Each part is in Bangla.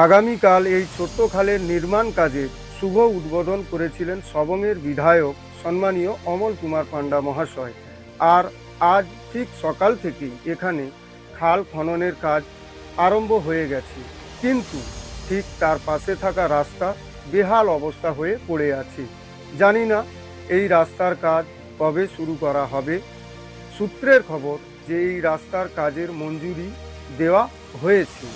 আগামীকাল এই ছোট্ট খালের নির্মাণ কাজে শুভ উদ্বোধন করেছিলেন সবংয়ের বিধায়ক সম্মানীয় অমল কুমার পাণ্ডা মহাশয়। আর আজ ঠিক সকাল থেকেই এখানে খাল খননের কাজ আরম্ভ হয়ে গেছে, কিন্তু ঠিক তার পাশে থাকা রাস্তা বেহাল অবস্থা হয়ে পড়ে আছে। জানি না এই রাস্তার কাজ কবে শুরু করা হবে। সূত্রের খবর যে এই রাস্তার কাজের মঞ্জুরি দেওয়া হয়েছে,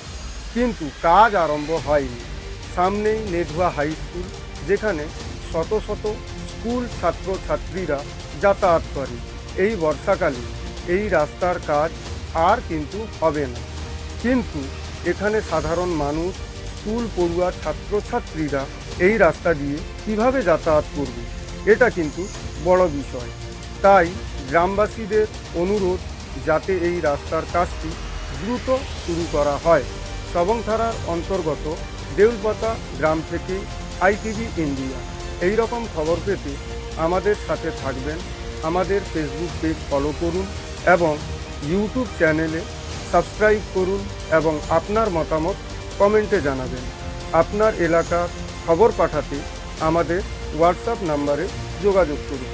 কিন্তু কাজ আরম্ভ হয়নি। সামনেই নেধুয়া হাই স্কুল, যেখানে শত শত স্কুল ছাত্রছাত্রীরা যাতায়াত করে। এই বর্ষাকালে এই রাস্তার কাজ আর কিন্তু হবে না, কিন্তু এখানে সাধারণ মানুষ, স্কুল পড়ুয়া ছাত্রছাত্রীরা এই রাস্তা দিয়ে কিভাবে যাতায়াত করবে, এটা কিন্তু বড় বিষয়। তাই গ্রামবাসীদের অনুরোধ যাতে এই রাস্তার কাজটি দ্রুত শুরু করা হয়। সবং থানার অন্তর্গত দেউলপাতা গ্রাম থেকে ITV ইন্ডিয়া। এই রকম খবর পেতে আমাদের সাথে থাকবেন। আমাদের ফেসবুক পেজ ফলো করুন এবং ইউটিউব চ্যানেলে সাবস্ক্রাইব করুন এবং আপনার মতামত কমেন্টে জানাবেন। আপনার এলাকার খবর পাঠাতে আমাদের হোয়াটসঅ্যাপ নাম্বারে যোগাযোগ করুন।